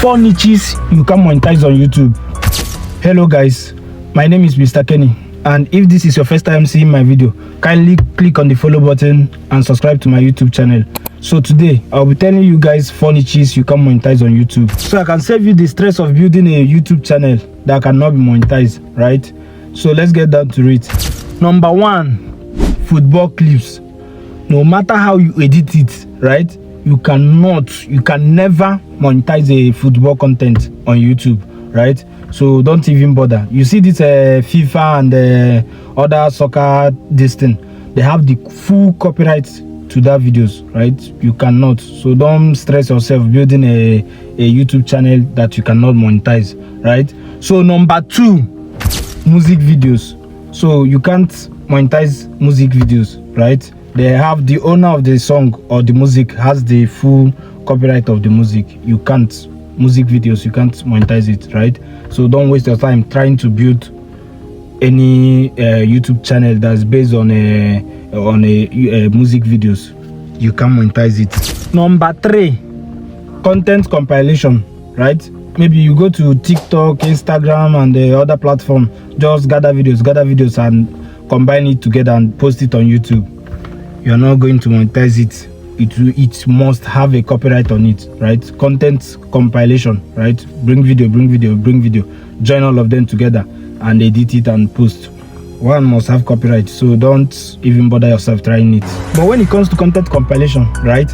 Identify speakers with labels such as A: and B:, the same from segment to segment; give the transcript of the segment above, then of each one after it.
A: 4 niches you can monetize on YouTube. Hello guys, my name is Mr. Kenny, and if this is your first time seeing my video, kindly click on the follow button and subscribe to my YouTube channel. So today I'll be telling you guys 4 niches you can monetize on YouTube, so I can save you the stress of building a YouTube channel that cannot be monetized, right? So let's get down to it. Number 1, football clips. No matter how you edit it, right, you can never monetize a football content on YouTube, right? So don't even bother. You see this FIFA and other soccer this thing, they have the full copyright to that videos, right? You cannot. So don't stress yourself building a YouTube channel that you cannot monetize, right? So number 2, music videos. So you can't monetize music videos, right? They have the owner of the song or the music has the full copyright of the music. You can't. Music videos, you can't monetize it, right? So don't waste your time trying to build any YouTube channel that's based on a music videos. You can monetize it. Number 3, content compilation, right? Maybe you go to TikTok, Instagram, and the other platform, just gather videos and combine it together and post it on YouTube. You're not going to monetize it. It must have a copyright on it, right? Content compilation, right? Bring video, join all of them together and edit it and post. One must have copyright, so don't even bother yourself trying it. But when it comes to content compilation, right,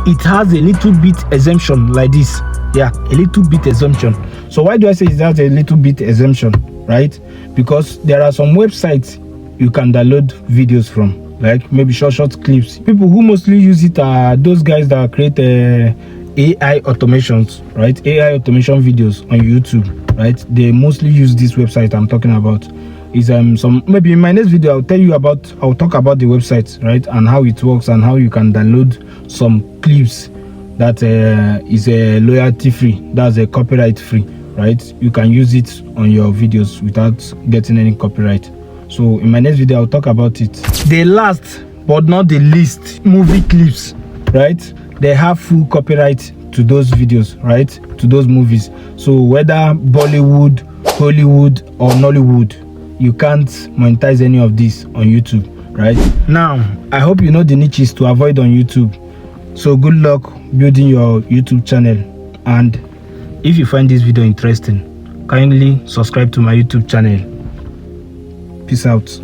A: it has a little bit exemption like this. Yeah, a little bit exemption. So why do I say it has a little bit exemption, right? Because there are some websites you can download videos from, like maybe short clips. People who mostly use it are those guys that create AI automations, right? AI automation videos on YouTube, right? They mostly use this website I'm talking about. Is some, maybe in my next video I'll talk about the website, right, and how it works and how you can download some clips that is loyalty free, that's a copyright free, right? You can use it on your videos without getting any copyright. So in my next video I'll talk about it. The last but not the least, movie clips, right? They have full copyright to those videos, right, to those movies. So whether Bollywood, Hollywood, or Nollywood, you can't monetize any of this on YouTube, right? Now I hope you know the niches to avoid on YouTube. So good luck building your YouTube channel, and if you find this video interesting, kindly subscribe to my YouTube channel. Peace out.